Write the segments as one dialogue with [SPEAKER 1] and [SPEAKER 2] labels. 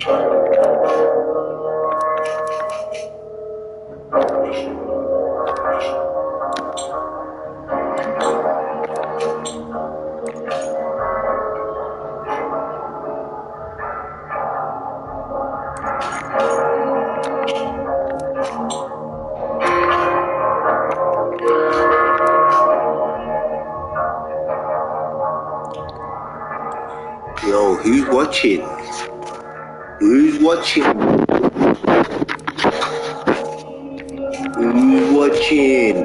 [SPEAKER 1] Yo, who's watching? Who's watching? Who's watching?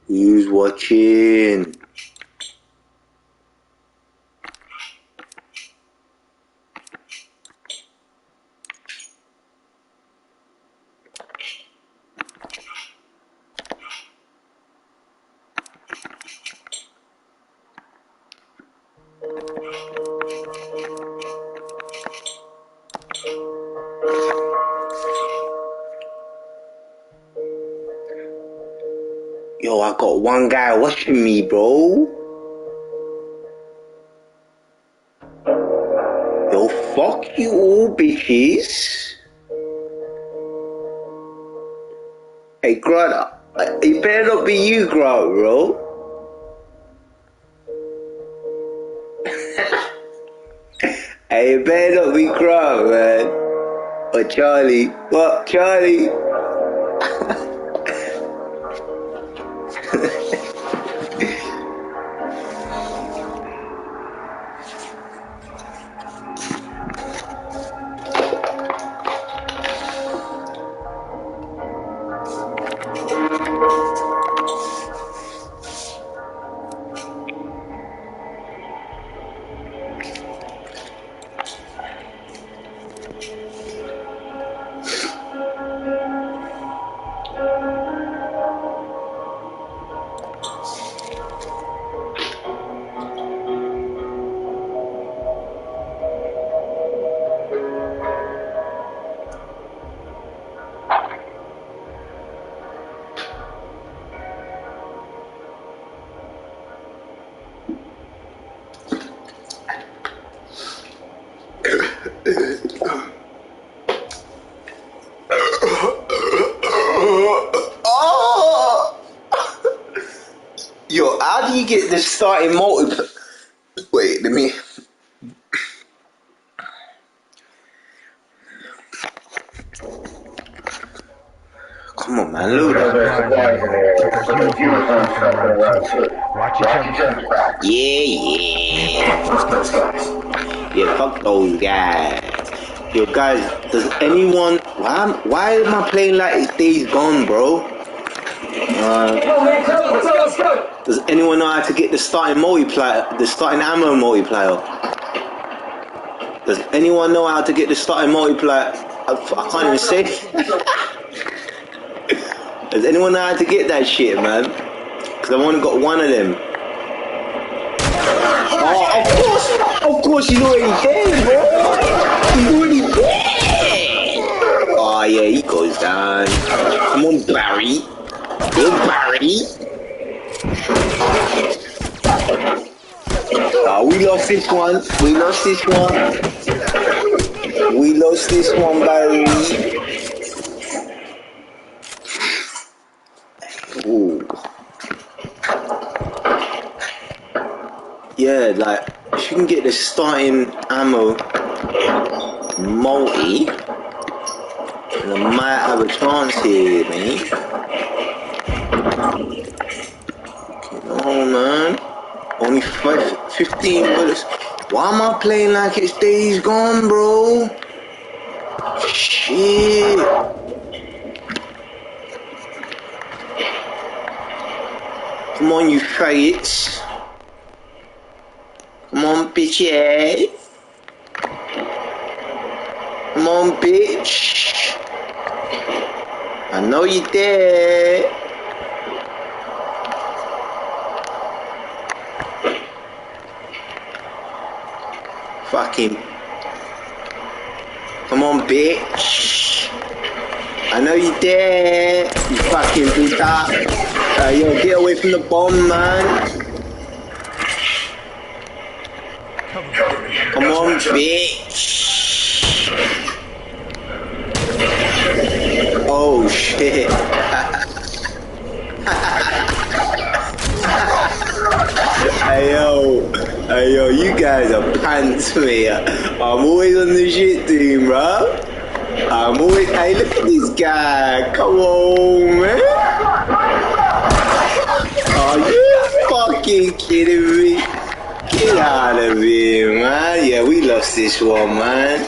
[SPEAKER 1] Who's watching? Yo, I got one guy watching me, bro. Yo, fuck you all, bitches. Hey, Grant, it better not be you, Grant, bro. Hey, it better not be Grant, man. Or Charlie. What, Charlie? Yo, how do you get the starting multi? Wait, let me. Come on, man, load up. Yeah. Yeah, fuck those guys. Yo, guys, does anyone? Why am I playing like it's Days Gone, bro? Does anyone know how to get the starting multiplier, the starting ammo multiplier? Does anyone know how to get the starting multiplier? I can't even say. Does anyone know how to get that shit, man? Because I've only got one of them. Oh, of course, he's already dead, bro. He's already dead. Oh yeah, he goes down. Come on, Barry. Go, Barry. We lost this one. We lost this one. We lost this one, Barry. Ooh. Yeah, like, if you can get the starting ammo multi, then I might have a chance here, man. Come on, man. Only 15 bullets. Why am I playing like it's Days Gone, bro? Shit. Come on, you faggots. Come on, bitches. bitch. I know you there. Fucking. Come on, bitch. I know you there. You fucking puta. Yo, get away from the bomb, man. Come on, bitch. Oh, shit. Hey yo, you guys are pants, me. I'm always on the shit team, bro. I'm always. Hey, look at this guy. Come on, man. Are you fucking kidding me? Get out of here, man. Yeah, we lost this one, man.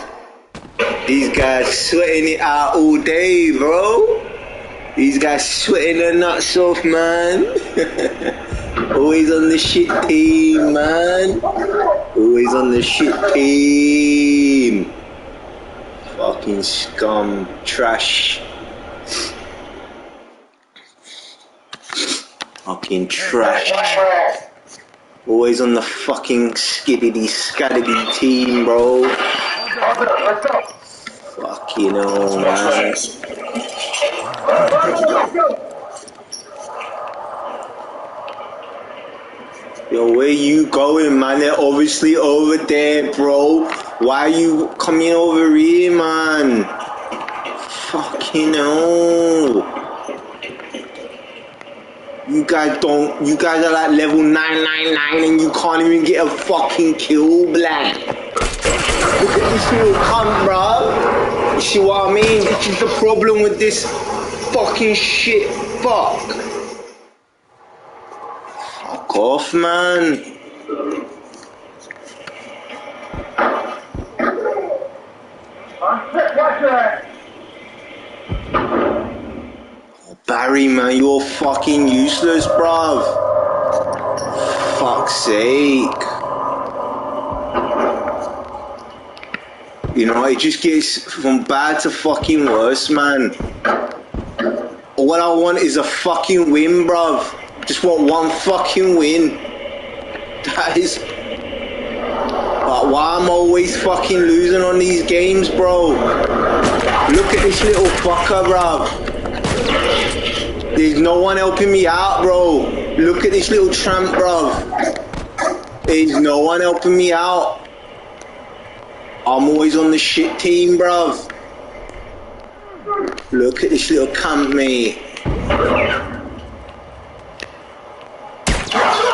[SPEAKER 1] These guys sweating it out all day, bro. These guys sweating their nuts off, man. Always on the shit team, man. Always on the shit team. Fucking scum, trash. Fucking trash. Always on the fucking skiddity scaddity team, bro. Fucking hell, man. Yo, where you going, man? They're obviously over there, bro. Why are you coming over here, man? Fucking hell. You guys are like level 999 and you can't even get a fucking kill, black. Look at this little cunt, bro. You see what I mean? This is the problem with this fucking shit. Fuck. Fuck off, man. Barry, man, you're fucking useless, bruv. Fuck's sake. You know, it just gets from bad to fucking worse, man. All I want is a fucking win, bruv. Just want one fucking win. That is... But why am I always fucking losing on these games, bro? Look at this little fucker, bruv. There's no one helping me out, bro. Look at this little tramp, bruv. There's no one helping me out. I'm always on the shit team, bruv. Look at this little cunt, mate.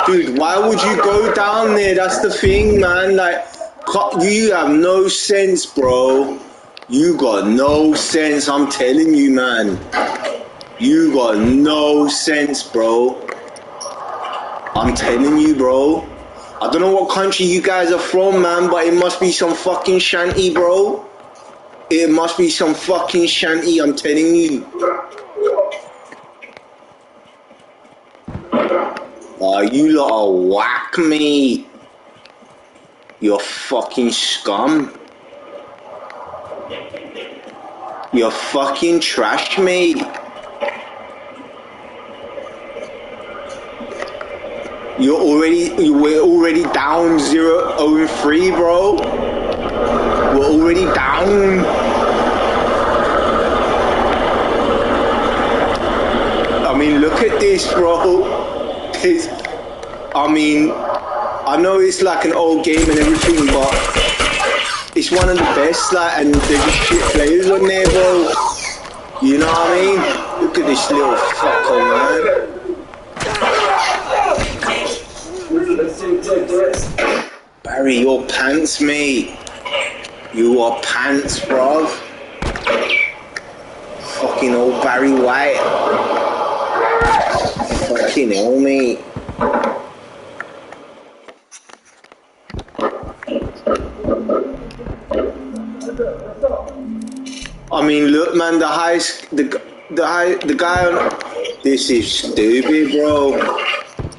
[SPEAKER 1] Dude, why would you go down there? That's the thing, man. Like, you have no sense, bro. You got no sense, I'm telling you, man. You got no sense, bro. I'm telling you, bro. I don't know what country you guys are from, man, but it must be some fucking shanty, bro. It must be some fucking shanty, I'm telling you. Oh, you lot are whack, mate. You're fucking scum. You're fucking trash, mate. We're already down 0-3, bro. We're already down. I mean, look at this, bro. I know it's like an old game and everything, but it's one of the best, like, and there's just shit players on there, bro. You know what I mean? Look at this little fucker, man. Barry, you're pants, mate. You are pants, bruv. Fucking old Barry White. Fucking hell, mate. I mean, look, man, the guy on... This is stupid, bro.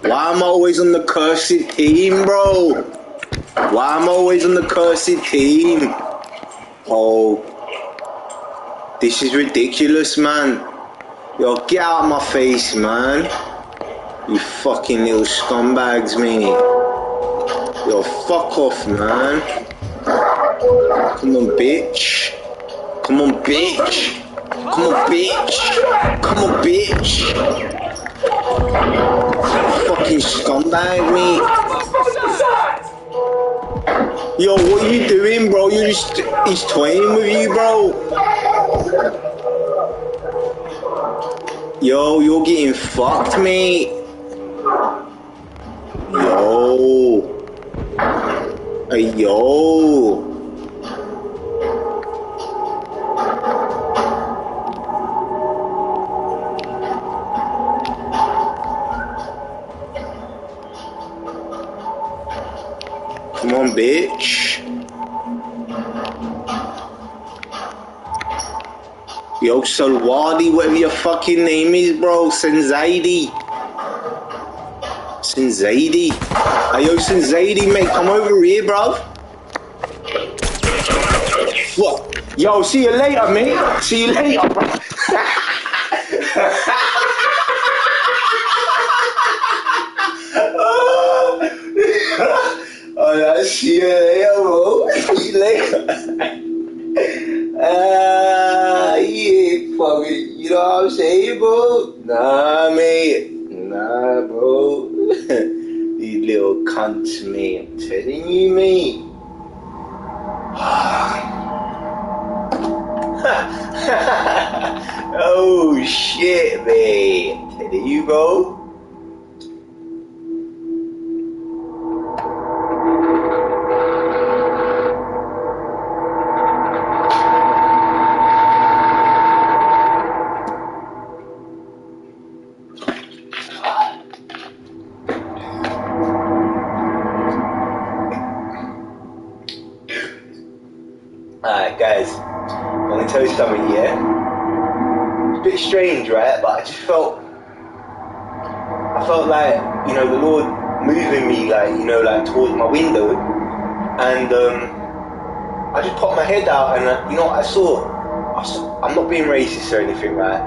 [SPEAKER 1] Why am I always on the cursed team, bro? Why am I always on the cursed team? Oh, This is ridiculous, man. Yo, get out of my face, man. You fucking little scumbags, me. Yo, fuck off, man. Come on, bitch. Come on, bitch. Come on, bitch. Come on, bitch. Fucking scumbag, me. Yo, what are you doing, bro? He's toying with you, bro. Yo, you're getting fucked, mate. Yo. Hey, yo. Come on, bitch. Yo, Salwadi, whatever your fucking name is, bro. Senzaidi. Senzaidi. Hey, yo, Senzaidi, mate, come over here, bro. What? Yo, see you later, mate. See you later, bro. Oh, yeah, see you later, bro. See you later. Yeah, fucking, you know what I'm saying, bro? Nah, mate. Nah, bro. You little cunts, mate. I'm telling you, mate. Oh, shit, mate. I'm telling you, bro. Alright, guys, I'm gonna tell you something, yeah? It's a bit strange, right? But I felt like, you know, the Lord moving me, like, you know, like towards my window, and I just popped my head out, and you know what I saw? I'm not being racist or anything, right?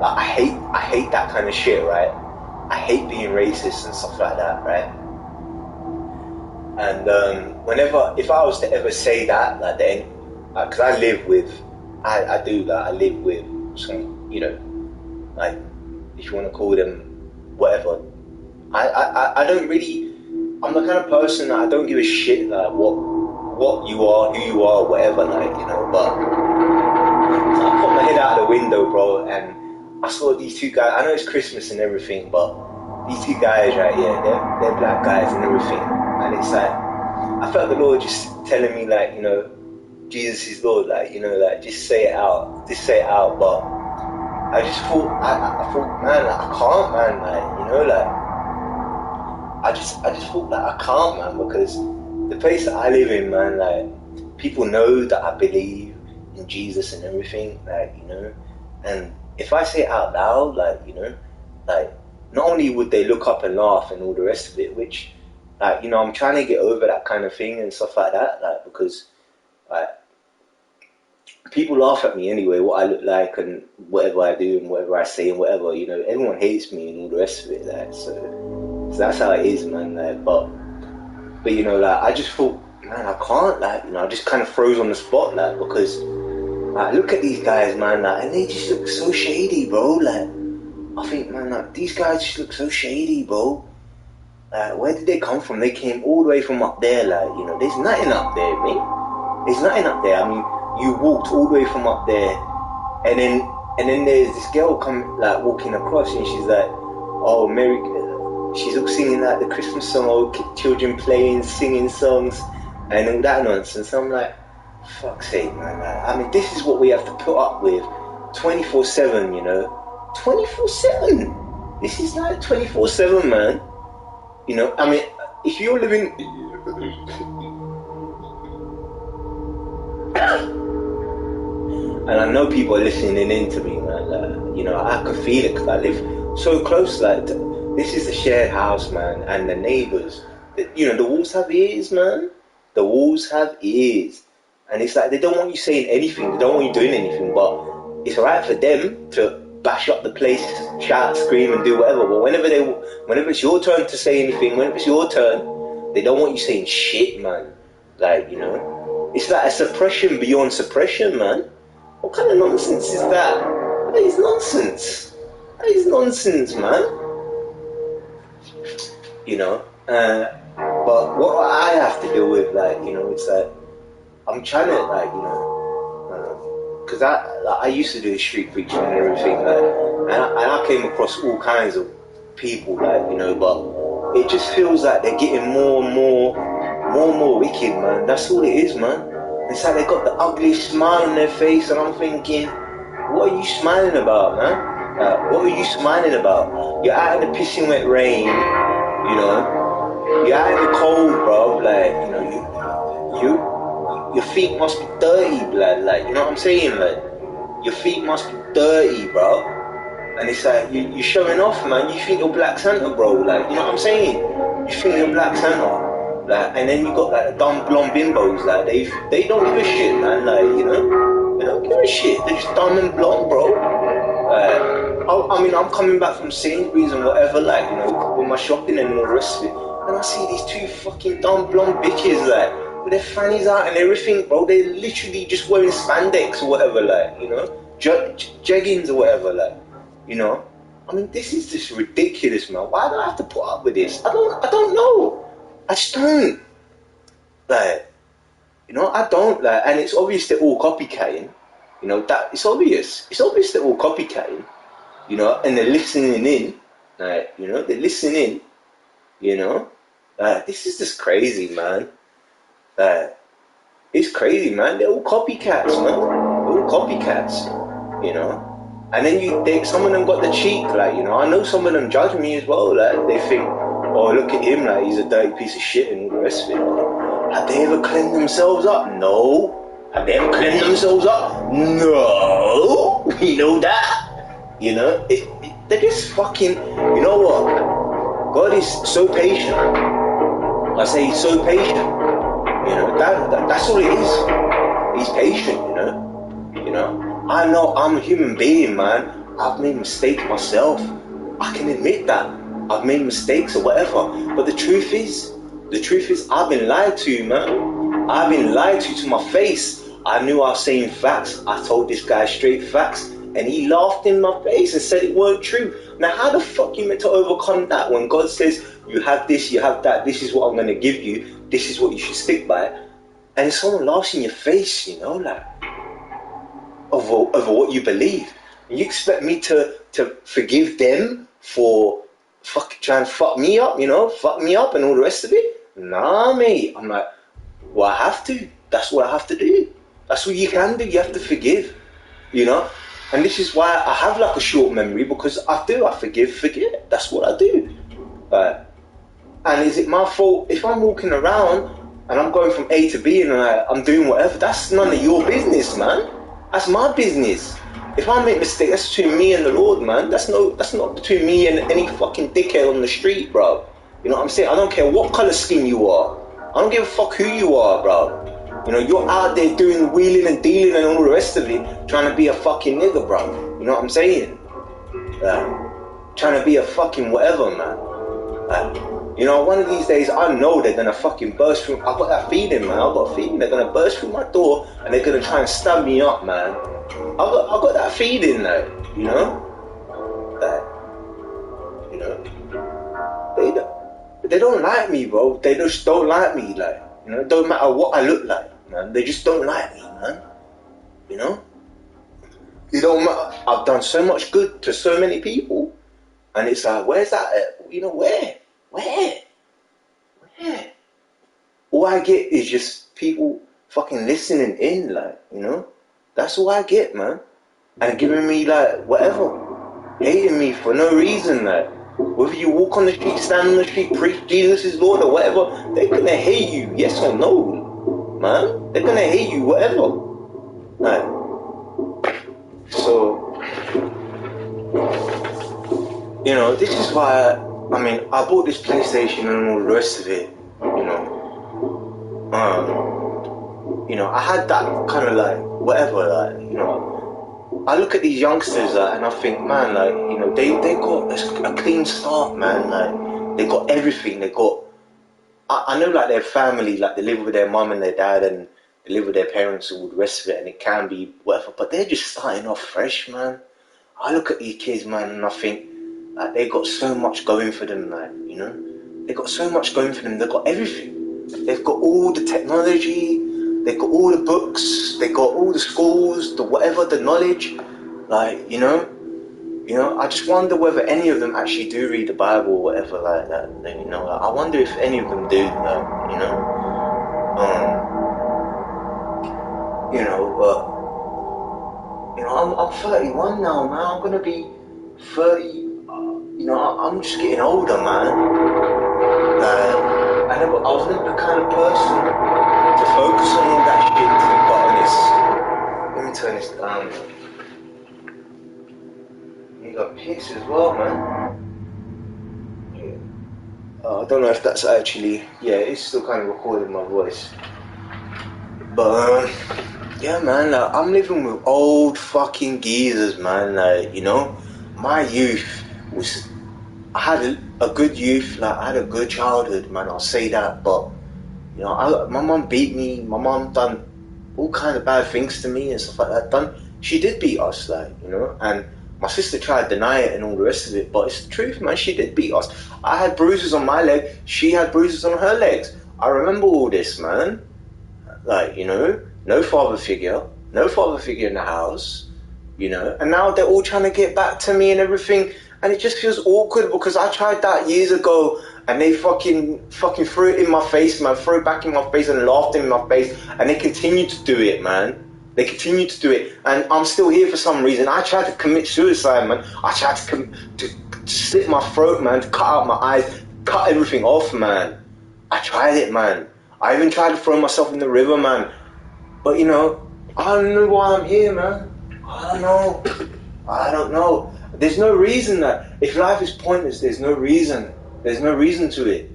[SPEAKER 1] Like, I hate that kind of shit, right? I hate being racist and stuff like that, right? And if I was to ever say that, like, then, because I live with some, you know, like, if you want to call them whatever. I don't really, I'm the kind of person that I don't give a shit, like, what you are, who you are, whatever, like, you know, but I put my head out the window, bro, and I saw these two guys. I know it's Christmas and everything, but these two guys, right, yeah, they're black guys and everything, and it's like, I felt the Lord just telling me, like, you know, Jesus is Lord, like, you know, like, just say it out, but I just thought, I thought, man, like, I can't, man, like, you know, like, I just thought that I can't, man, because the place that I live in, man, like, people know that I believe in Jesus and everything, like, you know, and if I say it out loud, like, you know, like, not only would they look up and laugh and all the rest of it, which, like, you know, I'm trying to get over that kind of thing and stuff like that, like, because, like, people laugh at me anyway, what I look like and whatever I do and whatever I say and whatever, you know, everyone hates me and all the rest of it, like, so that's how it is, man, like, but you know, like, I just thought, man, I can't, like, you know, I just kind of froze on the spot, like, because, like, look at these guys, man, like, and they just look so shady, bro, like, I think, man, like, these guys just look so shady, bro. Like, where did they come from? They came all the way from up there, like, you know, there's nothing up there, mate. There's nothing up there. I mean, you walked all the way from up there, and then there's this girl like, walking across, and she's like, oh, Merry, she's all singing, like, the Christmas song, oh, children playing, singing songs, and all that nonsense. I'm like, fuck's sake, man. Like, I mean, this is what we have to put up with 24/7, you know? 24/7. This is like 24/7, man. You know, I mean, if you're living... And I know people are listening in to me, man. You know, I can feel it because I live so close. Like, this is a shared house, man, and the neighbors. You know, the walls have ears, man. The walls have ears, and it's like they don't want you saying anything. They don't want you doing anything, but it's alright for them to bash up the place, shout, scream, and do whatever. But whenever it's your turn to say anything, whenever it's your turn, they don't want you saying shit, man. Like, you know, it's like a suppression beyond suppression, man. What kind of nonsense is that? That is nonsense. That is nonsense, man. You know, but what I have to deal with, like, you know, it's like, I'm trying to, like, you know, because I used to do street preaching and everything, like, and I came across all kinds of people, like, you know, but it just feels like they're getting more and more wicked, man. That's all it is, man. It's like they got the ugliest smile on their face, and I'm thinking, what are you smiling about, man? Like, what are you smiling about? You're out in the pissing wet rain, you know. You're out in the cold, bro. Like, you know, your feet must be dirty, blood. Like, you know what I'm saying? Like, your feet must be dirty, bro. And it's like you're showing off, man. You think you're Black Santa, bro. Like, you know what I'm saying? You think you're Black Santa. Like, and then you got like the dumb blonde bimbos, like they don't give a shit, man. Like, you know, they don't give a shit. They're just dumb and blonde, bro. I mean, I'm coming back from Sainsbury's and whatever, like, you know, with my shopping and all the rest of it, and I see these two fucking dumb blonde bitches, like, with their fannies out and everything, bro. They're literally just wearing spandex or whatever, like, you know, jeggings or whatever, like, you know. I mean, this is just ridiculous, man. Why do I have to put up with this? I don't know. I just don't. Like, you know, I don't, like, and it's obvious they're all copycatting. You know, that it's obvious. It's obvious they're all copycatting, you know, and they're listening in. Like, you know, they're listening, you know. This is just crazy, man. It's crazy, man. They're all copycats, man. They're all copycats, you know. And then some of them got the cheek, like, you know. I know some of them judge me as well, like, they think, oh, look at him, like, he's a dirty piece of shit and all the rest of it. Have they ever cleaned themselves up? No. Have they ever cleaned themselves up? No. We know that. You know, they're just fucking, you know what? God is so patient. I say he's so patient. You know, that's all it is. He's patient, you know. You know, I know I'm a human being, man. I've made mistakes myself. I can admit that. I've made mistakes or whatever. But the truth is I've been lied to, man. I've been lied to my face. I knew I was saying facts. I told this guy straight facts, and he laughed in my face and said it weren't true. Now, how the fuck you meant to overcome that when God says, you have this, you have that, this is what I'm going to give you, this is what you should stick by, and someone laughs in your face, you know, like, over what you believe. You expect me to forgive them for trying to fuck me up, you know, fuck me up and all the rest of it? Nah, mate. I'm like, well, I have to. That's what I have to do. That's what you can do. You have to forgive, you know. And this is why I have like a short memory, because I forgive, forget. That's what I do. And is it my fault if I'm walking around and I'm going from A to B and I'm doing whatever? That's none of your business, man. That's my business. If I make mistakes, that's between me and the Lord, man. That's not between me and any fucking dickhead on the street, bro. You know what I'm saying? I don't care what colour skin you are. I don't give a fuck who you are, bro. You know, you're out there doing wheeling and dealing and all the rest of it, trying to be a fucking nigga, bro. You know what I'm saying? Trying to be a fucking whatever, man. You know, one of these days, I know they're gonna fucking burst through. I've got that feeling, man. I've got a feeling they're gonna burst through my door and they're gonna try and stab me up, man. I've got that feeling, like, you know, that, you know, they don't like me, bro. They just don't like me, like, you know. It don't matter what I look like, man. They just don't like me, man. You know, it don't matter. I've done so much good to so many people, and it's like, where's that at? You know, where? All I get is just people fucking listening in, like, you know. That's all I get, man. And giving me, like, whatever. Hating me for no reason, like. Whether you walk on the street, stand on the street, preach Jesus is Lord or whatever, they're gonna hate you, yes or no, man. They're gonna hate you, whatever. Like, so, you know, this is why, I mean, I bought this PlayStation and all the rest of it, you know. You know, I had that kind of like, whatever, like, you know, I look at these youngsters and I think, man, like, you know, they got a clean start, man. Like, they got everything. They got, I know, like, their family, like, they live with their mum and their dad and they live with their parents and all the rest of it, and it can be whatever, but they're just starting off fresh, man. I look at these kids, man, and I think, like, they got so much going for them, like, you know? They got so much going for them. They've got everything. They've got all the technology. They've got all the books. They've got all the schools, the whatever, the knowledge. Like, you know, I just wonder whether any of them actually do read the Bible or whatever like that. You know, I wonder if any of them do, like, you know. You know, but, you know, I'm 31 now, man. I'm gonna be 30. You know, I'm just getting older, man. I was never the kind of person to focus on all that shit, to be quite honest. Let me turn this down, man. You got piss as well, man. Yeah. I don't know if that's actually... Yeah, it's still kind of recording my voice. But, yeah, man, like, I'm living with old fucking geezers, man. Like, you know, my youth was... I had a good youth, like, I had a good childhood, man, I'll say that, but, you know, my mum beat me, my mum done all kind of bad things to me and stuff like that. She did beat us, like, you know, and my sister tried to deny it and all the rest of it, but it's the truth, man, she did beat us. I had bruises on my leg, she had bruises on her legs. I remember all this, man. Like, you know, no father figure in the house, you know, and now they're all trying to get back to me and everything. And it just feels awkward because I tried that years ago and they fucking threw it in my face, man, threw it back in my face and laughed in my face, and they continue to do it, man. They continue to do it, and I'm still here for some reason. I tried to commit suicide, man. I tried to slit my throat, man, to cut out my eyes, cut everything off, man. I tried it, man. I even tried to throw myself in the river, man. But, you know, I don't know why I'm here, man. I don't know. There's no reason that, if life is pointless, there's no reason to it.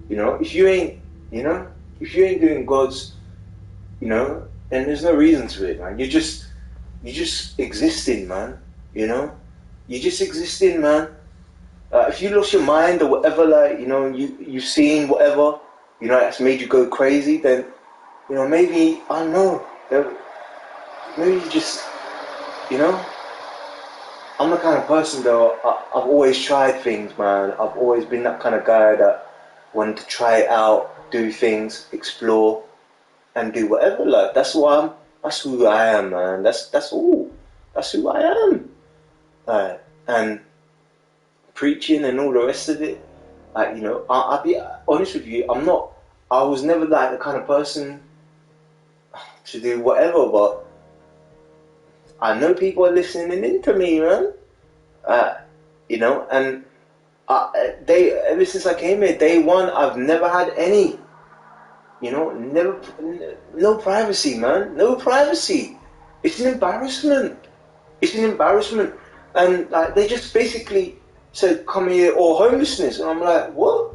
[SPEAKER 1] You know, if you ain't doing God's, you know, then there's no reason to it, man. You're just existing, man. You know, you're just existing, man. If you lost your mind or whatever, like, you know, you've seen whatever, you know, that's made you go crazy, then, you know, maybe, I don't know, maybe you just, you know, I'm the kind of person, though, I've always tried things, man. I've always been that kind of guy that wanted to try it out, do things, explore, and do whatever. Like, that's who I am, man. That's all. That's who I am. And preaching and all the rest of it, like, you know, I'll be honest with you, I was never like the kind of person to do whatever, but I know people are listening in to me, man. You know, and ever since I came here, day one, I've never had any. You know, no privacy, man. No privacy. It's an embarrassment. And like, they just basically said, come here, or homelessness. And I'm like, what?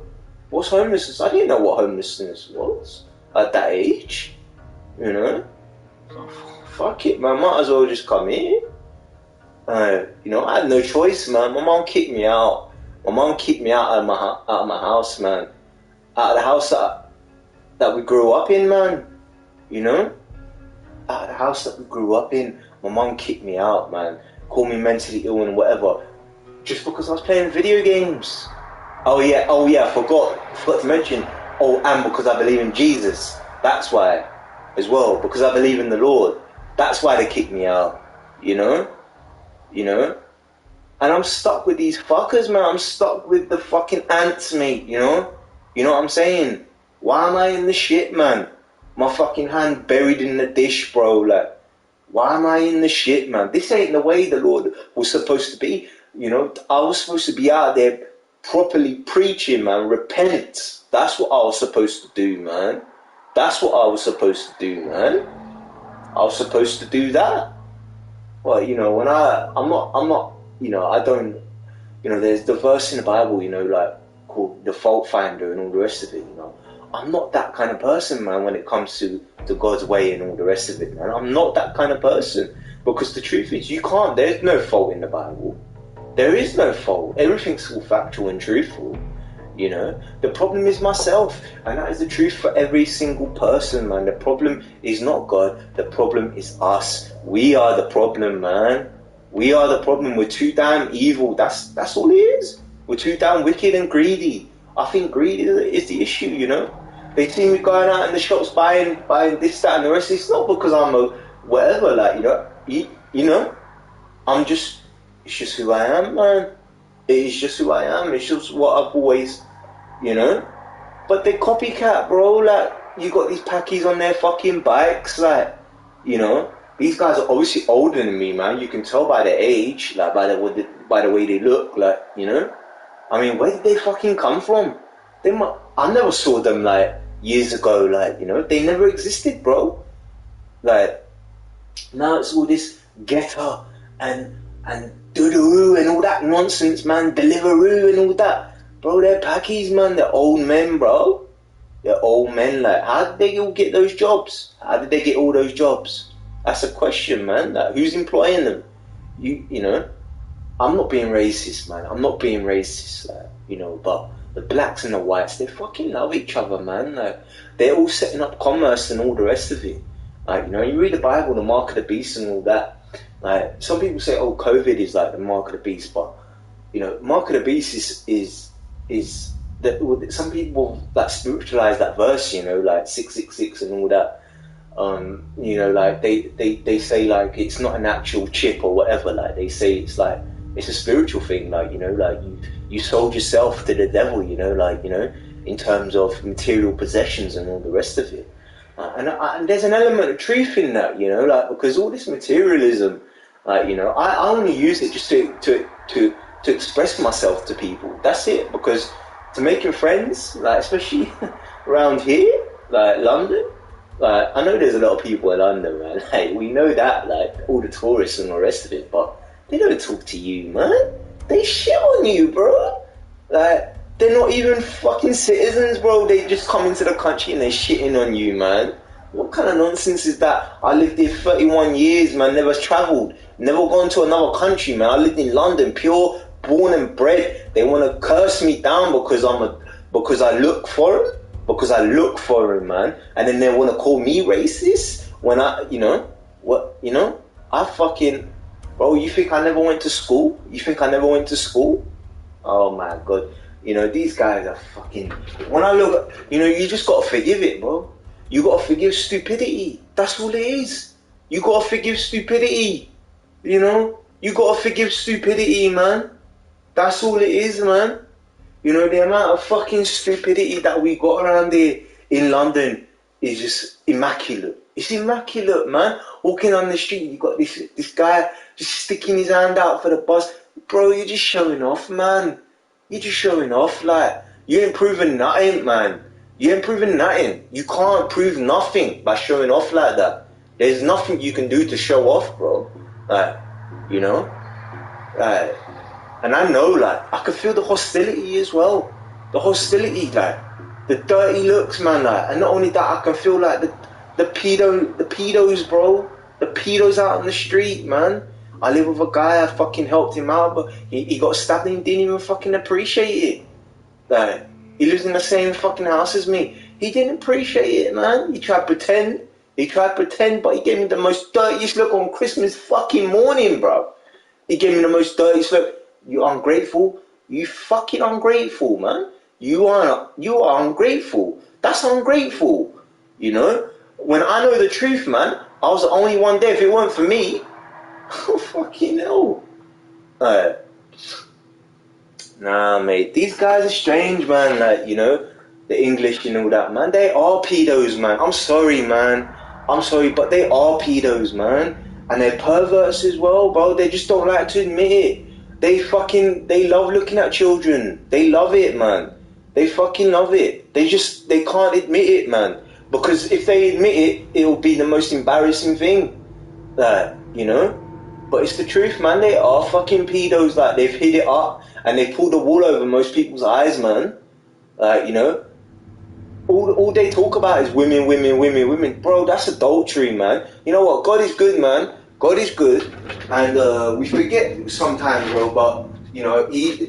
[SPEAKER 1] What's homelessness? I didn't know what homelessness was at that age. You know? Fuck it, man. Might as well just come here. You know, I had no choice, man. My mom kicked me out. My mom kicked me out of my house, man. Out of the house that we grew up in, man. You know? Out of the house that we grew up in. My mom kicked me out, man. Called me mentally ill and whatever. Just because I was playing video games. Oh yeah, I forgot to mention. Oh, and because I believe in Jesus. That's why, as well. Because I believe in the Lord. That's why they kicked me out. You know? You know? And I'm stuck with these fuckers, man. I'm stuck with the fucking ants, mate, you know? You know what I'm saying? Why am I in the shit, man? My fucking hand buried in the dish, bro. Like, why am I in the shit, man? This ain't the way the Lord was supposed to be. You know, I was supposed to be out there properly preaching, man. Repent. That's what I was supposed to do, man. That's what I was supposed to do, man. I was supposed to do that. Well, you know, when I'm not, you know, I don't, you know, there's the verse in the Bible, you know, like, called the fault finder and all the rest of it, you know. I'm not that kind of person, man, when it comes to God's way and all the rest of it, man. I'm not that kind of person. Because the truth is, there's no fault in the Bible. There is no fault. Everything's all factual and truthful. You know, the problem is myself, and that is the truth for every single person, man. The problem is not God. The problem is us. We are the problem, man. We are the problem. We're too damn evil. That's all it is. We're too damn wicked and greedy. I think greed is the issue. You know, they see me going out in the shops buying this, that, and the rest. It's not because I'm a whatever. Like you know, it's just who I am, man. It's just who I am. It's just what I've always, you know. But they copycat, bro. Like, you got these packies on their fucking bikes. Like, you know, these guys are obviously older than me, man. You can tell by their age, like by the way they look. Like, you know. I mean, where did they fucking come from? I never saw them like years ago. Like, you know, they never existed, bro. Like, now it's all this getter and doo-doo and all that nonsense, man. Deliveroo and all that. Bro, they're packies, man. They're old men, bro. They're old men. Like, how did they all get those jobs? How did they get all those jobs? That's a question, man. Like, who's employing them? You know, I'm not being racist, man. I'm not being racist, like, you know, but the blacks and the whites, they fucking love each other, man. Like, they're all setting up commerce and all the rest of it. Like, you know, you read the Bible, the mark of the beast and all that. Like, some people say, oh, COVID is like the mark of the beast, but, you know, mark of the beast is that some people like spiritualize that verse, you know, like 666 and all that. You know, like they say like it's not an actual chip or whatever. Like, they say it's like it's a spiritual thing. Like, you know, like you sold yourself to the devil. You know, like, you know, in terms of material possessions and all the rest of it. And there's an element of truth in that, you know, like, because all this materialism, like, you know, I only use it just to express myself to people. That's it. Because to making friends, like, especially around here, like London, like, I know there's a lot of people in London, man. Like, we know that, like, all the tourists and the rest of it, but they don't talk to you, man. They shit on you, bro. Like, they're not even fucking citizens, bro. They just come into the country and they're shitting on you, man. What kind of nonsense is that? I lived here 31 years, man. Never travelled. Never gone to another country, man. I lived in London, pure, born and bred. They want to curse me down because I look foreign. Because I look foreign, man. And then they want to call me racist when you know, what, you know? I fucking, bro, you think I never went to school? You think I never went to school? Oh, my God. You know, these guys are fucking... When I look at... You know, you just got to forgive it, bro. You got to forgive stupidity. That's all it is. You got to forgive stupidity. You know? You got to forgive stupidity, man. That's all it is, man. You know, the amount of fucking stupidity that we got around here in London is just immaculate. It's immaculate, man. Walking on the street, you got this guy just sticking his hand out for the bus. Bro, you're just showing off, man. You're just showing off, like, you ain't proving nothing, man. You ain't proving nothing. You can't prove nothing by showing off like that. There's nothing you can do to show off, bro. Like, you know? Like, and I know, like, I can feel the hostility as well. The hostility, like, the dirty looks, man, like, and not only that, I can feel, like, the pedos, bro. The pedos out on the street, man. I live with a guy, I fucking helped him out, but he got stabbed and he didn't even fucking appreciate it. Like, he lives in the same fucking house as me. He didn't appreciate it, man. He tried to pretend. But he gave me the most dirtiest look on Christmas fucking morning, bro. He gave me the most dirtiest look. You ungrateful. You fucking ungrateful, man. You are ungrateful. That's ungrateful. You know? When I know the truth, man, I was the only one there. If it weren't for me, oh, fucking hell. Nah, mate. These guys are strange, man. Like, you know, the English and all that, man. They are pedos, man. I'm sorry, man. I'm sorry, but they are pedos, man. And they're perverts as well, bro. They just don't like to admit it. They love looking at children. They love it, man. They fucking love it. They can't admit it, man. Because if they admit it, it'll be the most embarrassing thing. Like, you know? But it's the truth, man. They are fucking pedos. Like, they've hid it up and they pulled the wool over most people's eyes, man. Like, you know? All they talk about is women. Bro, that's adultery, man. You know what? God is good, man.
[SPEAKER 2] God is good, and we forget sometimes, bro. But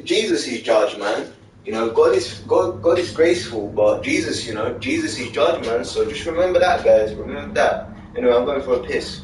[SPEAKER 2] Jesus is judge, man. God is graceful, but Jesus, Jesus is judge, man. So just remember that, guys. Remember that. Anyway, I'm going for a piss.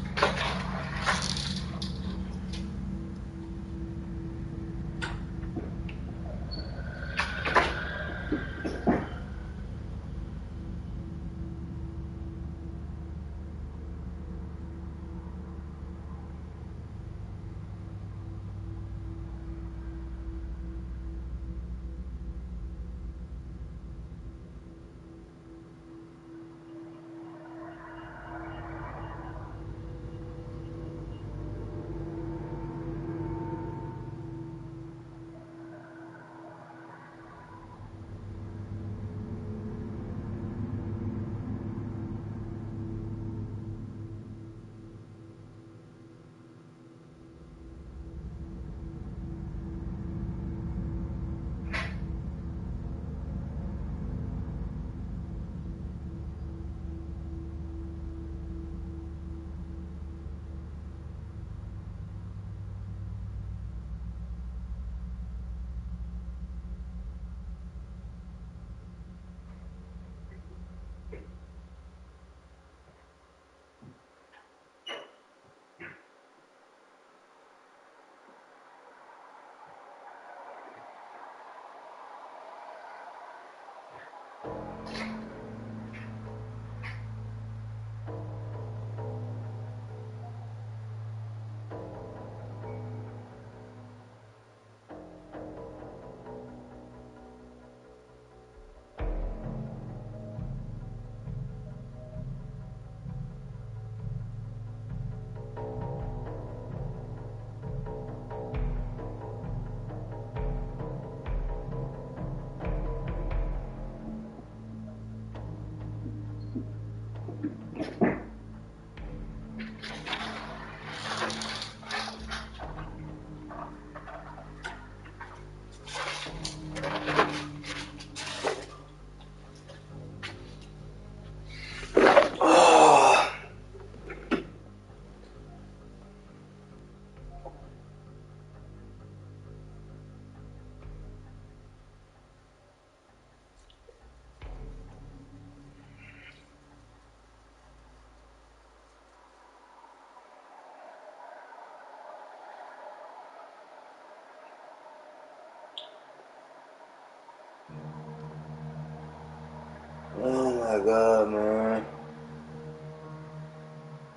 [SPEAKER 2] Oh my god, man.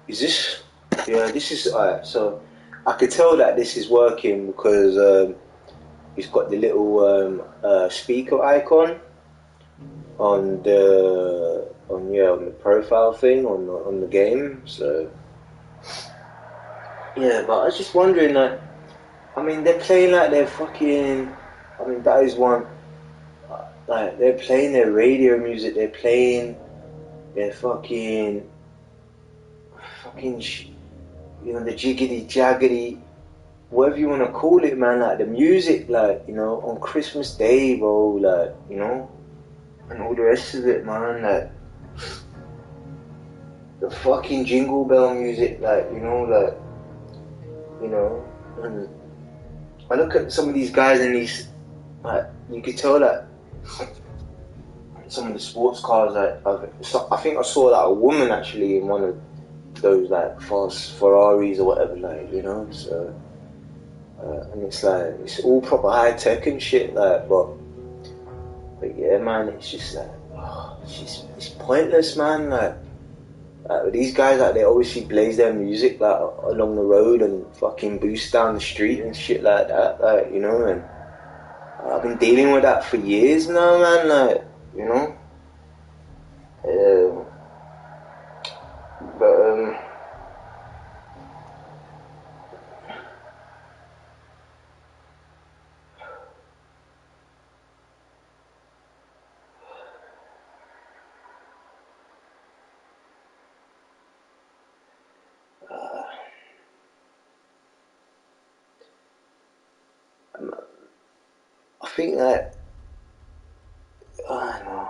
[SPEAKER 2] Is this? Yeah, this is alright. So I could tell that this is working because it's got the little speaker icon on the profile thing on the game. So yeah, but I was just wondering, like, I mean, they're playing like they're fucking. I mean, that is one. Like they're playing their radio music. They're playing their fucking the jiggity jaggedy, whatever you want to call it, man. Like the music, like on Christmas Day, bro. Like and all the rest of it, man. Like the fucking jingle bell music, like and I look at some of these guys and these, like, you could tell that some of the sports cars, like, I think I saw like a woman actually in one of those like fast Ferraris or whatever, like, so and it's like it's all proper high tech and shit, like, but yeah, man, it's just like it's pointless, man. Like these guys, like, they obviously blaze their music like along the road and fucking boost down the street and shit like that, like, and I've been dealing with that for years now, man. Like, but I think that I don't know.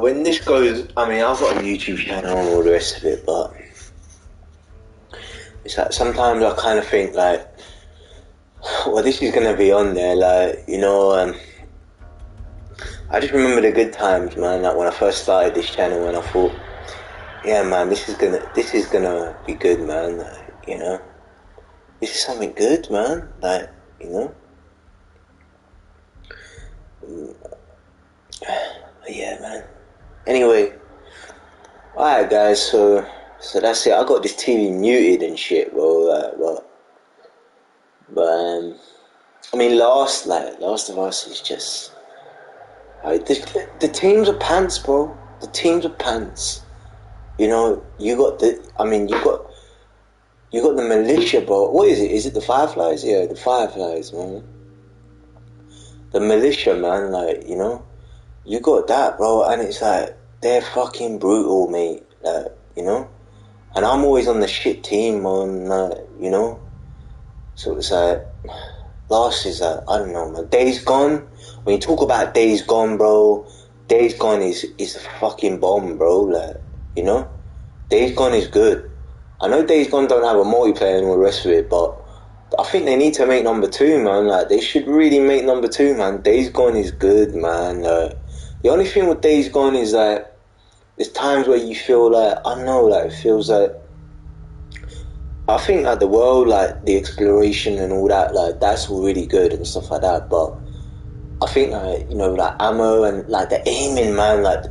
[SPEAKER 2] When this goes, I mean, I've got a YouTube channel and all the rest of it, but it's like sometimes I kind of think like, well, this is gonna be on there, like, you know. I just remember the good times, man. Like when I first started this channel, and I thought, yeah, man, this is gonna be good, man. Like, you know, this is something good, man. Like, you know. Yeah, man. Anyway, alright, guys. So that's it. I got this TV muted and shit, bro. But I mean, Last of Us is just. The teams are pants, bro. The teams are pants. You know, you got the militia, bro. What is it? Is it the Fireflies? Yeah, the Fireflies, man. The militia, man. Like, you know, you got that, bro, and it's like they're fucking brutal, mate. Like, you know, and I'm always on the shit team, man. Like, you know, so it's like Last is like, I don't know, man. Days Gone. When you talk about Days Gone, bro, Days Gone is a fucking bomb, bro. Like, you know, Days Gone is good. I know Days Gone don't have a multiplayer and all the rest of it, but I think they need to make number 2, man. Like, they should really make number 2, man. Days Gone is good, man. Like, the only thing with Days Gone is like, there's times where you feel like, I don't know, like, it feels like, I think like the world, like the exploration and all that, like that's all really good and stuff like that, but I think like, you know, like ammo and like the aiming, man, like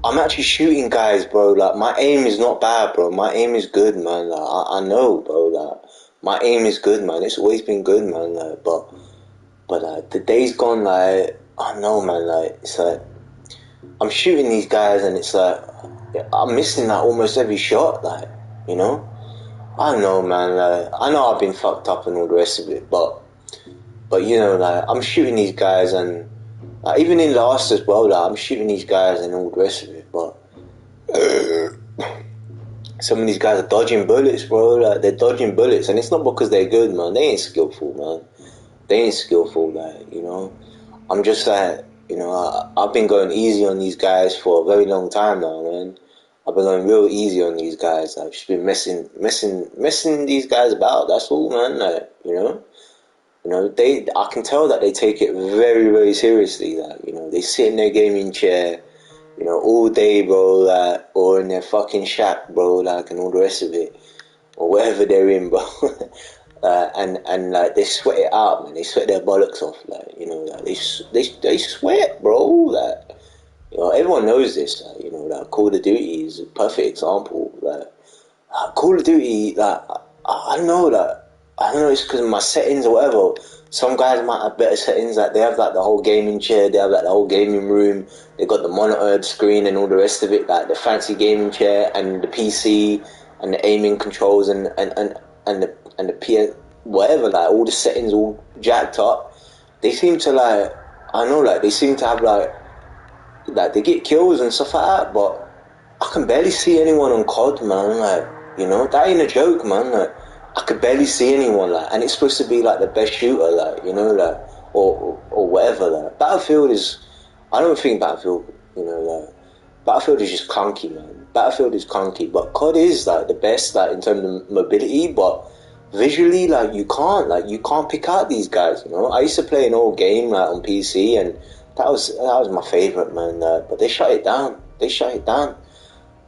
[SPEAKER 2] I'm actually shooting guys, bro. Like my aim is not bad, bro. My aim is good, man. Like I know, bro. Like my aim is good, man. It's always been good, man. Like, but the Days Gone, like I know, man. Like it's like I'm shooting these guys and it's like I'm missing like almost every shot, like, you know. I don't know, man. Like, I know I've been fucked up and all the rest of it, but you know, like I'm shooting these guys, and like, even in Last as well, like I'm shooting these guys and all the rest of it, but some of these guys are dodging bullets, bro. Like they're dodging bullets, and it's not because they're good, man. They ain't skillful, man. They ain't skillful, like, you know. I'm just like, you know, I've been going easy on these guys for a very long time now, man. I've been going real easy on these guys. I've just been messing these guys about. That's all, man. Like, you know, I can tell that they take it very, very seriously. Like, you know, they sit in their gaming chair, you know, all day, bro, like, or in their fucking shack, bro, like, and all the rest of it, or wherever they're in, bro. And like they sweat it out, man. They sweat their bollocks off, like, you know, like they sweat, bro. Like, you know, everyone knows this. Like, you know, like Call of Duty is a perfect example. Like Call of Duty, like I don't know, like I don't know. It's because of my settings or whatever. Some guys might have better settings. Like they have like the whole gaming chair, they have like the whole gaming room. They got the monitored screen and all the rest of it, like the fancy gaming chair and the PC and the aiming controls and the PS whatever. Like all the settings all jacked up. They seem to like I don't know, like they seem to have like they get kills and stuff like that, but I can barely see anyone on COD, man. Like, you know, that ain't a joke, man. Like, I could barely see anyone, like, and it's supposed to be like the best shooter, like, you know, like, or whatever. Like, Battlefield is, I don't think Battlefield, you know, like, Battlefield is just clunky, man. Battlefield is clunky, but COD is like the best, like, in terms of mobility, but visually, like, you can't pick out these guys, you know. I used to play an old game, like, on PC, and that was my favourite, man. But they shut it down.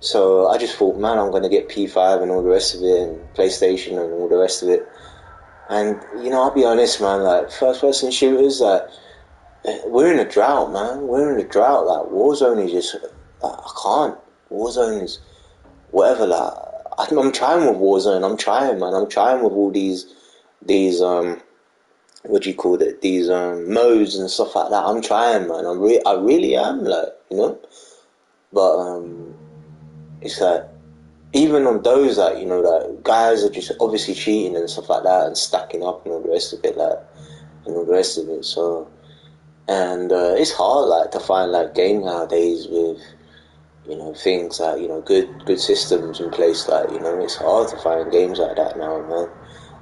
[SPEAKER 2] So I just thought, man, I'm gonna get P5 and all the rest of it, and PlayStation and all the rest of it. And you know, I'll be honest, man. Like first-person shooters, like we're in a drought, man. We're in a drought. Like Warzone is just, like, I can't. Warzone is whatever. Like I'm trying with Warzone. I'm trying, man. I'm trying with all these what do you call it? These modes and stuff like that. I'm trying, man. I really am, like, you know. But it's like even on those, like, you know, like guys are just obviously cheating and stuff like that and stacking up and all the rest of it, like, and all the rest of it. So, and it's hard, like, to find like games nowadays with, you know, things like, you know, good systems in place. Like, you know, it's hard to find games like that now, man.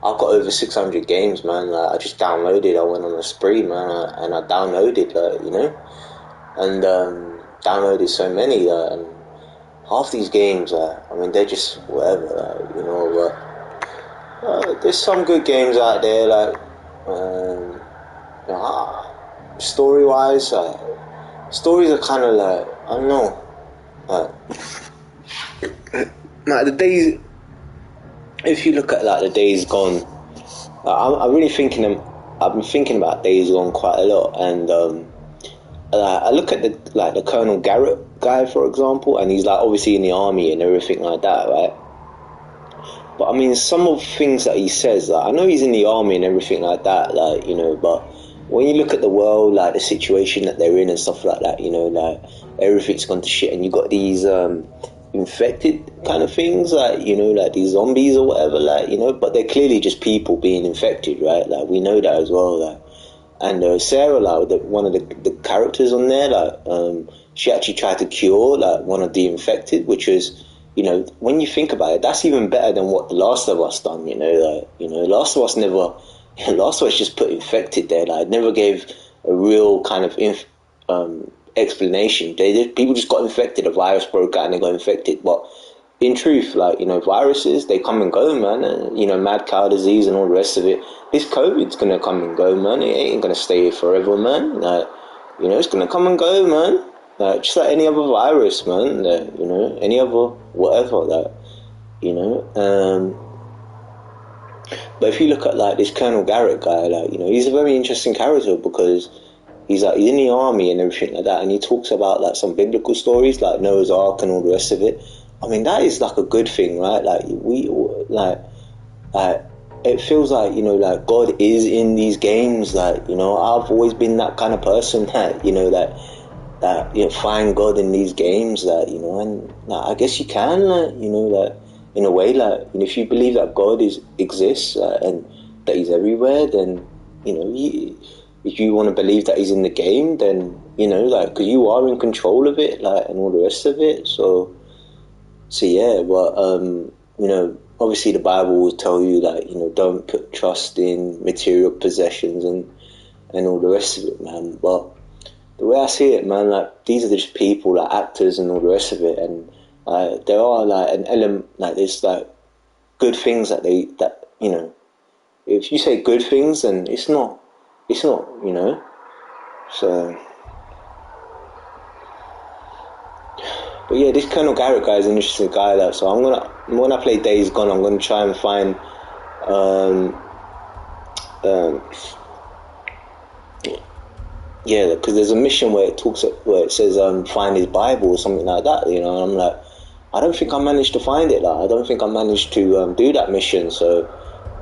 [SPEAKER 2] I've got over 600 games, man. Like, I just downloaded. I went on a spree, man, and I downloaded, like, you know, and
[SPEAKER 1] downloaded so many, and half these games, I mean, they're just whatever, you know. But there's some good games out there, like story-wise. Stories are kind of like, I don't know. Like the days, if you look at like the Days Gone, I'm really thinking. I've been thinking about Days Gone quite a lot, and I look at the Colonel Garrett guy, for example, and he's like obviously in the army and everything like that, right? But I mean, some of the things that he says, like, I know he's in the army and everything like that, like, you know, but when you look at the world, like the situation that they're in and stuff like that, you know, like everything's gone to shit, and you got these infected kind of things, like, you know, like these zombies or whatever, like, you know, but they're clearly just people being infected, right? Like, we know that as well, like. And Sarah, like, one of the characters on there, like, she actually tried to cure, like, one of the infected, which was, you know, when you think about it, that's even better than what The Last of Us done, you know, like, you know, Last of Us just put infected there, like, never gave a real kind of explanation. People just got infected, a virus broke out and they got infected, but in truth, like, you know, viruses, they come and go, man, and, you know, mad cow disease and all the rest of it. This COVID's gonna come and go, man. It ain't gonna stay here forever, man. Like, you know, it's gonna come and go, man. Like, just like any other virus, man. Like, you know, any other whatever, like, you know. But if you look at like this Colonel Garrett guy, like, you know, he's a very interesting character because he's in the army and everything like that, and he talks about like some biblical stories like Noah's Ark and all the rest of it. I mean, that is like a good thing, right? Like, it feels like, you know, like God is in these games. Like, you know, I've always been that kind of person that, you know, that you know, find God in these games, that, you know, and like, I guess you can, like, you know, like, in a way, like, you know, if you believe that God exists and that He's everywhere, then, you know, if you want to believe that He's in the game, then, you know, like, because you are in control of it, like, and all the rest of it. So yeah, but you know, obviously the Bible will tell you that, you know, don't put trust in material possessions and all the rest of it, man. But the way I see it, man, like, these are just people, like actors and all the rest of it, and there are like an element, like there's like good things that you know, if you say good things, then it's not, you know, so. But yeah, this Colonel Garrett guy is an interesting guy, though. So when I play Days Gone, I'm gonna try and find, yeah, because there's a mission where it says find his Bible or something like that, you know. And I'm like, I don't think I managed to find it. Like, I don't think I managed to do that mission. So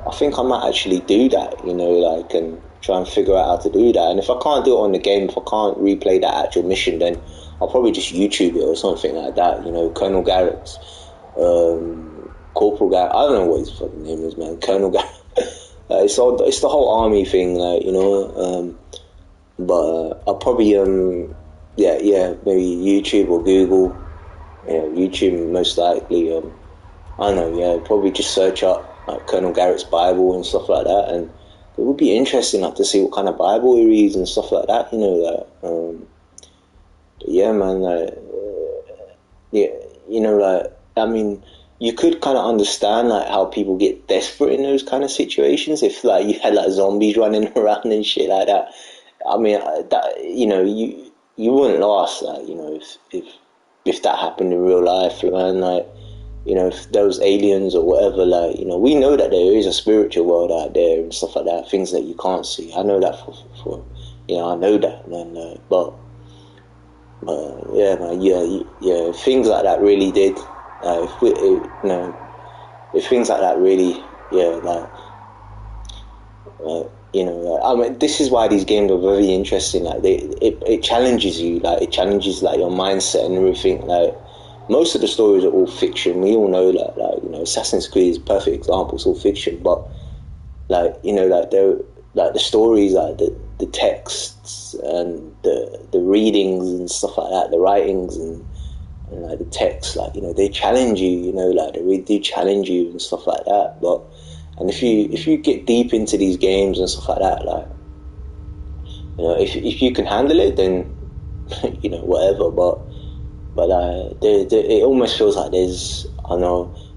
[SPEAKER 1] I think I might actually do that, you know, like, and try and figure out how to do that. And if I can't do it on the game, if I can't replay that actual mission, then I'll probably just YouTube it or something like that, you know, Colonel Garrett's, Corporal Garrett, I don't know what his fucking name is, man, Colonel Garrett. It's the whole army thing, like, you know, but I'll probably, maybe YouTube or Google, YouTube most likely, I don't know, probably just search up, like, Colonel Garrett's Bible and stuff like that, and it would be interesting, like, to see what kind of Bible he reads and stuff like that, you know, like, yeah, man, like, yeah, you know, like, I mean, you could kind of understand, like, how people get desperate in those kind of situations if, like, you had, like, zombies running around and shit like that. I mean, that, you know, you wouldn't last, like, you know, if that happened in real life, man, like, you know, if those aliens or whatever, like, you know, we know that there is a spiritual world out there and stuff like that, things that you can't see. I know that for you know, I know that, man, but yeah, man, yeah, things like that really did. If things like that really, you know, I mean, this is why these games are very interesting. Like, it challenges you, like, it challenges, like, your mindset and everything. Like, most of the stories are all fiction. We all know that, like, you know, Assassin's Creed is a perfect example. It's all fiction, but, like, you know, like, the stories, like the texts and the readings and stuff like that, the writings and like the texts, like, you know, they challenge you, you know, like, they really do challenge you and stuff like that. But, and if you get deep into these games and stuff like that, like, you know, if you can handle it, then, you know, whatever. But But it almost feels like there's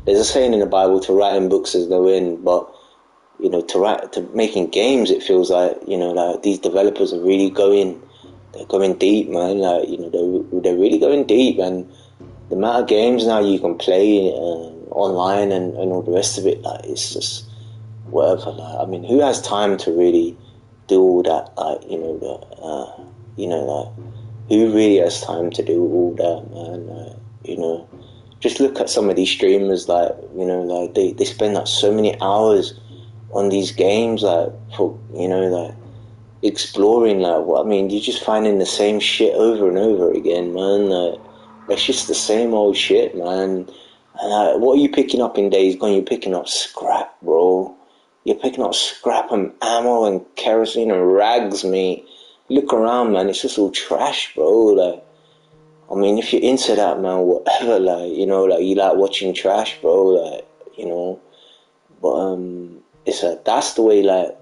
[SPEAKER 1] a saying in the Bible, to write in books is no end, but to making games, it feels like like these developers are really they're going deep, man. Like they're really going deep, and the amount of games now you can play online and all the rest of it, like it's just whatever. Like, I mean, who has time to really do all that? Like like who really has time to do all that, man? Just look at some of these streamers, like like they spend like so many hours on these games, like for like exploring, like what I mean, you're just finding the same shit over and over again, man. Like it's just the same old shit, man. And like, what are you picking up in Days Gone? You're picking up scrap, bro. You're picking up scrap and ammo and kerosene and rags, mate. Look around, man. It's just all trash, bro. Like, I mean, if you're into that, man, whatever, like, like you like watching trash, bro, like, but it's that's the way, like,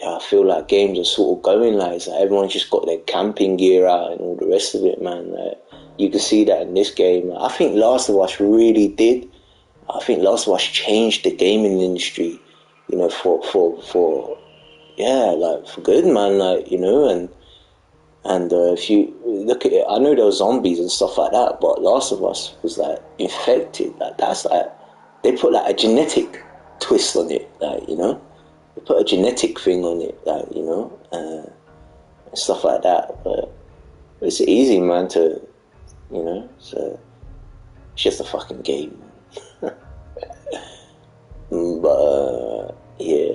[SPEAKER 1] I feel like games are sort of going, like, it's like everyone's just got their camping gear out and all the rest of it, man. Like, you can see that in this game. I think Last of Us really did. I think Last of Us changed the gaming industry, for like for good, man. Like, and if you look at it, I know there were zombies and stuff like that, but Last of Us was like infected. Like that's like they put like a genetic twist on it, like they put a genetic thing on it, like and stuff like that. But it's easy, man, to so it's just a fucking game, man. But yeah.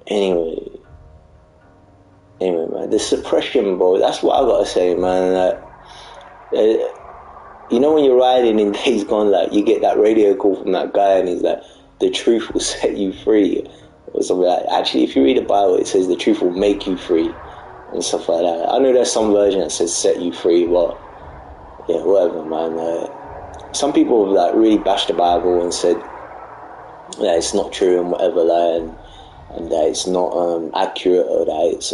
[SPEAKER 1] Anyway, man, the suppression, bro. That's what I gotta say, man. Like, when you're riding in Days Gone, like you get that radio call from that guy, and he's like, "The truth will set you free," or something like that. Actually, if you read the Bible, it says the truth will make you free, and stuff like that. I know there's some version that says set you free, but yeah, whatever, man. Some people have like really bashed the Bible and said that it's not true and whatever, like, and that it's not accurate, or that it's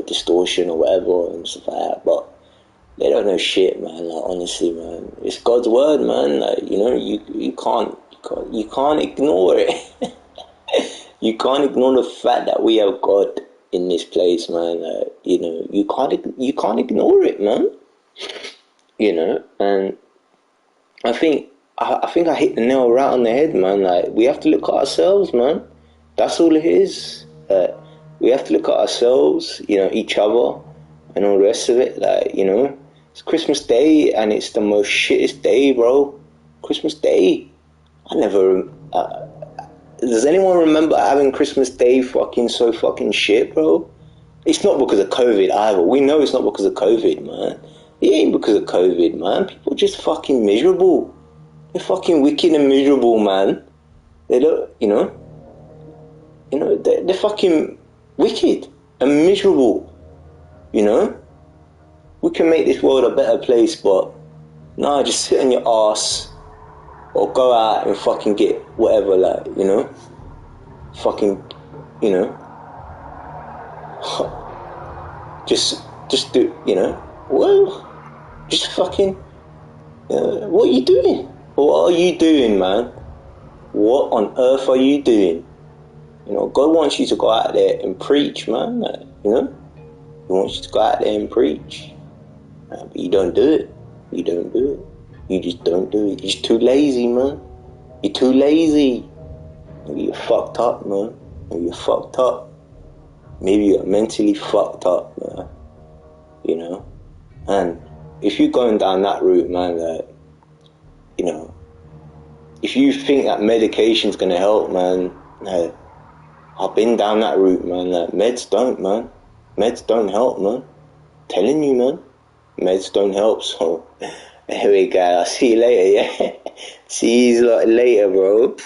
[SPEAKER 1] distortion or whatever and stuff like that. But they don't know shit, man. Like, honestly, man, it's God's word, man. Like, you can't ignore it. You can't ignore the fact that we have God in this place, man. Like, you can't ignore it, man. And I think I hit the nail right on the head, man. Like, we have to look at ourselves, man. That's all it is. We have to look at ourselves, each other, and all the rest of it. Like, it's Christmas Day, and it's the most shittest day, bro. Christmas Day. Does anyone remember having Christmas Day so fucking shit, bro? It's not because of COVID either. We know it's not because of COVID, man. It ain't because of COVID, man. People are just fucking miserable. They're fucking wicked and miserable, man. They don't, they're fucking wicked and miserable, We can make this world a better place, but nah, just sit on your ass or go out and fucking get whatever, like, fucking, just do, well, just fucking, what are you doing? What are you doing, man? What on earth are you doing? God wants you to go out there and preach, man. Like, He wants you to go out there and preach. But you don't do it. You don't do it. You just don't do it. You're just too lazy, man. You're too lazy. Maybe you're fucked up, man. Maybe you're fucked up. Maybe you're mentally fucked up, man. And if you're going down that route, man, like, if you think that medication's gonna help, man, like, I've been down that route, man. Like, meds don't, man. Meds don't help, man. Telling you, man. Meds don't help, so here we go. I'll see you later, yeah? See you later, bro.